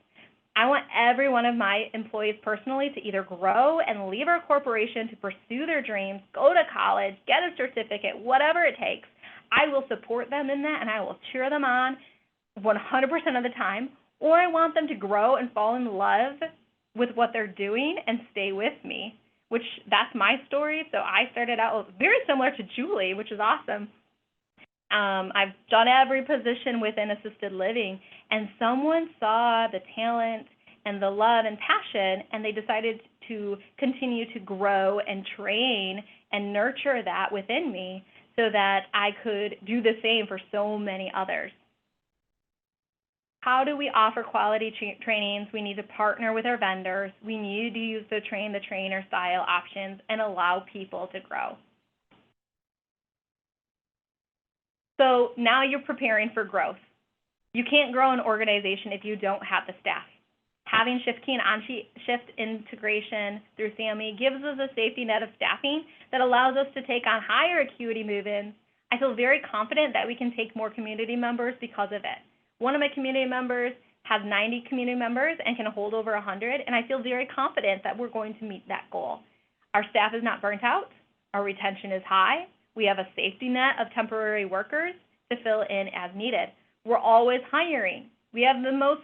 I want every one of my employees personally to either grow and leave our corporation to pursue their dreams, go to college, get a certificate, whatever it takes. I will support them in that, and I will cheer them on 100% of the time, or I want them to grow and fall in love with what they're doing and stay with me, which that's my story. So I started out very similar to Julie, which is awesome. I've done every position within assisted living, and someone saw the talent and the love and passion, and they decided to continue to grow and train and nurture that within me so that I could do the same for so many others. How do we offer quality trainings? We need to partner with our vendors. We need to use the train-the-trainer style options and allow people to grow. So now you're preparing for growth. You can't grow an organization if you don't have the staff. Having shift key and on-shift integration through SAMI gives us a safety net of staffing that allows us to take on higher acuity move-ins. I feel very confident that we can take more community members because of it. One of my community members has 90 community members and can hold over 100, and I feel very confident that we're going to meet that goal. Our staff is not burnt out. Our retention is high. We have a safety net of temporary workers to fill in as needed. We're always hiring. We have the most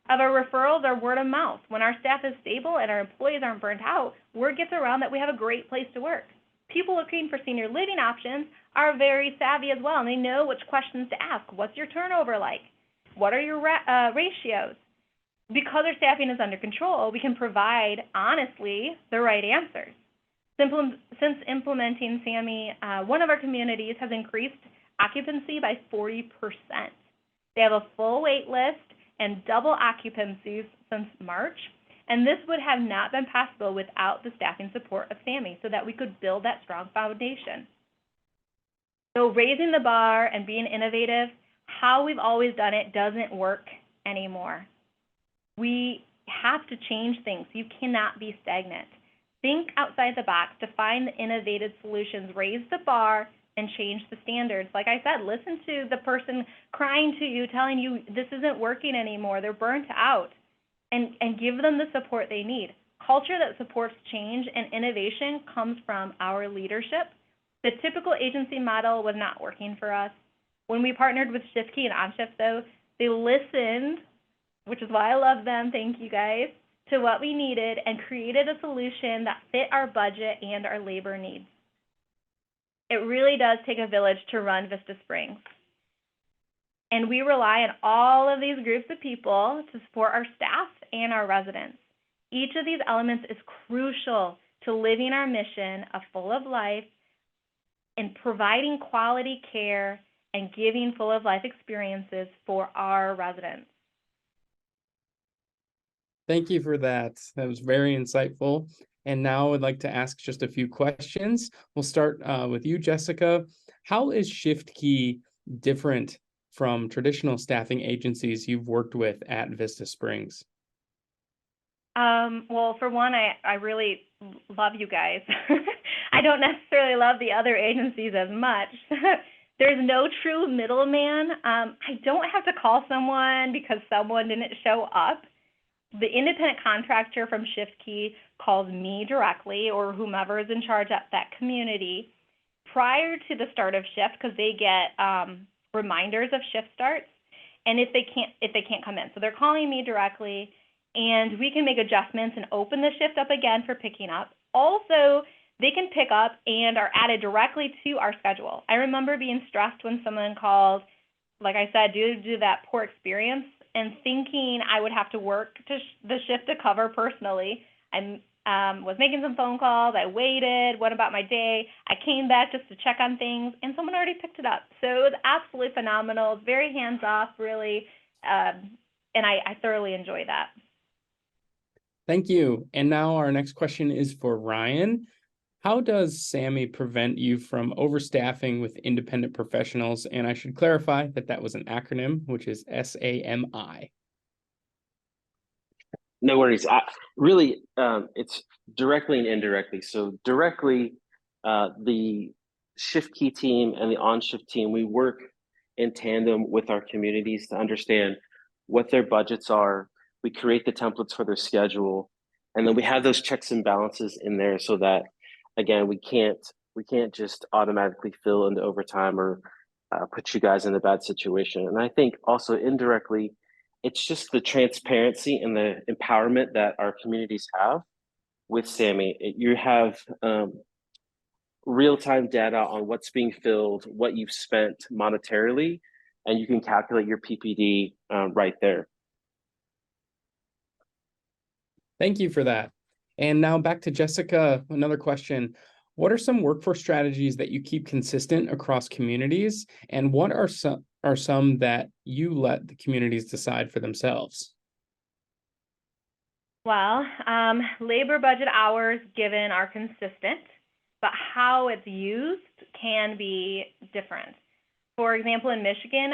of our referrals are word of mouth. When our staff is stable and our employees aren't burnt out, word gets around that we have a great place to work. People looking for senior living options are very savvy as well, and they know which questions to ask. What's your turnover like? What are your ratios? Because our staffing is under control, we can provide, honestly, the right answers. Since implementing SAMI, one of our communities has increased occupancy by 40%. They have a full wait list and double occupancies since March, and this would have not been possible without the staffing support of SAMI so that we could build that strong foundation. So raising the bar and being innovative, how we've always done it doesn't work anymore. We have to change things. You cannot be stagnant. Think outside the box to find the innovative solutions, raise the bar, and change the standards. Like I said, listen to the person crying to you, telling you this isn't working anymore, they're burnt out, and give them the support they need. Culture that supports change and innovation comes from our leadership. The typical agency model was not working for us. When we partnered with ShiftKey and OnShift, though, they listened, which is why I love them, thank you guys, to what we needed and created a solution that fit our budget and our labor needs. It really does take a village to run Vista Springs. And we rely on all of these groups of people to support our staff and our residents. Each of these elements is crucial to living our mission of full of life and providing quality care and giving full of life experiences for our residents. Thank you for that. That was very insightful. And now I'd like to ask just a few questions. We'll start with you, Jessica. How is ShiftKey different from traditional staffing agencies you've worked with at Vista Springs? Well, for one, I really love you guys. I don't necessarily love the other agencies as much. There's no true middleman. I don't have to call someone because someone didn't show up. The independent contractor from ShiftKey calls me directly or whomever is in charge at that community prior to the start of shift, because they get reminders of shift starts, and if they can't come in. So they're calling me directly, and we can make adjustments and open the shift up again for picking up. Also, they can pick up and are added directly to our schedule. I remember being stressed when someone called, like I said, due to that poor experience, and thinking I would have to work the shift to cover personally. I was making some phone calls, I waited, what about my day? I came back just to check on things, and someone already picked it up. So it was absolutely phenomenal. It's very hands-off, really, and I thoroughly enjoy that. Thank you. And now our next question is for Ryan. How does SAMI prevent you from overstaffing with independent professionals? And I should clarify that that was an acronym, which is SAMI. No worries. It's directly and indirectly. So directly, the ShiftKey team and the on-shift team, we work in tandem with our communities to understand what their budgets are. We create the templates for their schedule, and then we have those checks and balances in there so that, again, we can't just automatically fill into overtime or put you guys in a bad situation. And I think also indirectly, it's just the transparency and the empowerment that our communities have with SAMI. You have real-time data on what's being filled, what you've spent monetarily, and you can calculate your PPD right there. Thank you for that. And now back to Jessica, another question. What are some workforce strategies that you keep consistent across communities? And what are some that you let the communities decide for themselves? Well, labor budget hours given are consistent, but how it's used can be different. For example, in Michigan,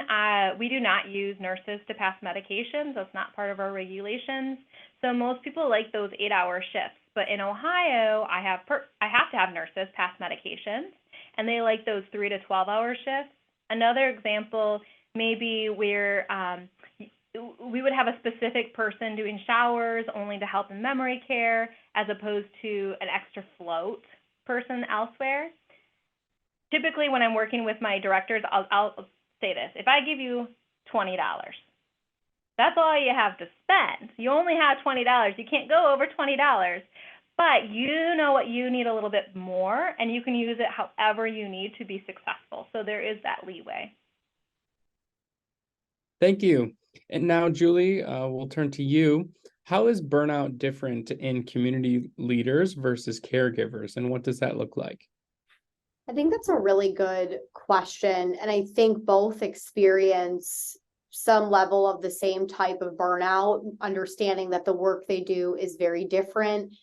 we do not use nurses to pass medications. That's not part of our regulations. So most people like those 8-hour shifts. But in Ohio, I have to have nurses pass medications, and they like those 3 to 12-hour shifts. Another example may be where we would have a specific person doing showers only to help in memory care, as opposed to an extra float person elsewhere. Typically, when I'm working with my directors, I'll say this: if I give you $20, that's all you have to spend. You only have $20. You can't go over $20, but you know what you need a little bit more, and you can use it however you need to be successful. So there is that leeway. Thank you. And now, Julie, we'll turn to you. How is burnout different in community leaders versus caregivers, and what does that look like? I think that's a really good question. And I think both experience some level of the same type of burnout, understanding that the work they do is very different.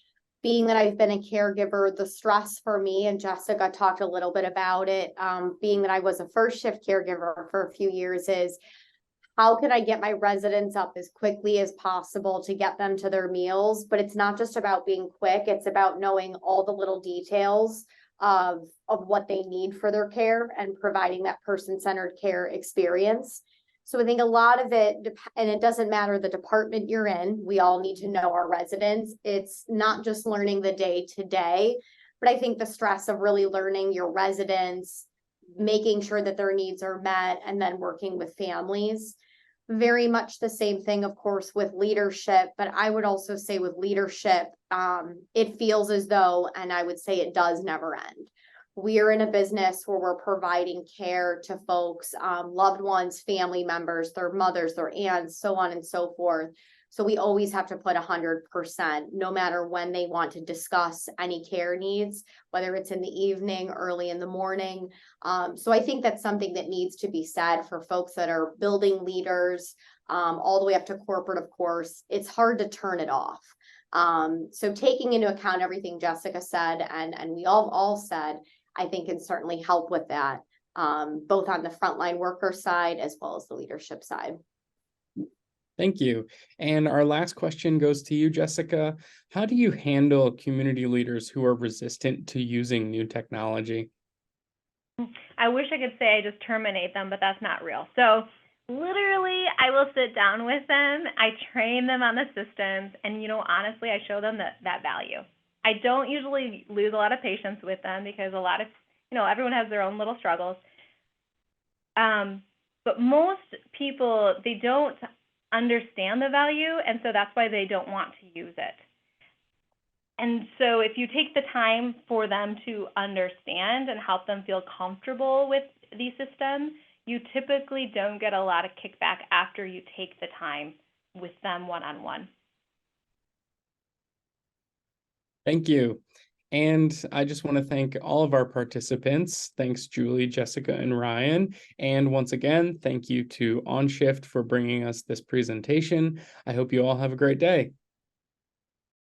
Being that I've been a caregiver, the stress for me, and Jessica talked a little bit about it, being that I was a first shift caregiver for a few years, is how can I get my residents up as quickly as possible to get them to their meals? But it's not just about being quick, it's about knowing all the little details of what they need for their care and providing that person-centered care experience. So I think a lot of it, and it doesn't matter the department you're in, we all need to know our residents. It's not just learning the day to day, but I think the stress of really learning your residents, making sure that their needs are met, and then working with families. Very much the same thing, of course, with leadership, but I would also say with leadership, it feels as though, and I would say it does never end. We are in a business where we're providing care to folks, loved ones, family members, their mothers, their aunts, so on and so forth. So we always have to put 100%, no matter when they want to discuss any care needs, whether it's in the evening, early in the morning. So I think that's something that needs to be said for folks that are building leaders, all the way up to corporate, of course. It's hard to turn it off. So taking into account everything Jessica said and we all said, I think can certainly help with that, both on the frontline worker side as well as the leadership side. Thank you. And our last question goes to you, Jessica. How do you handle community leaders who are resistant to using new technology? I wish I could say I just terminate them, but that's not real. So literally, I will sit down with them, I train them on the systems, and honestly, I show them that value. I don't usually lose a lot of patience with them because a lot of, everyone has their own little struggles. But most people, they don't understand the value, and so that's why they don't want to use it. And so if you take the time for them to understand and help them feel comfortable with the system, you typically don't get a lot of kickback after you take the time with them one-on-one. Thank you. And I just want to thank all of our participants. Thanks, Julie, Jessica, and Ryan. And once again, thank you to OnShift for bringing us this presentation. I hope you all have a great day.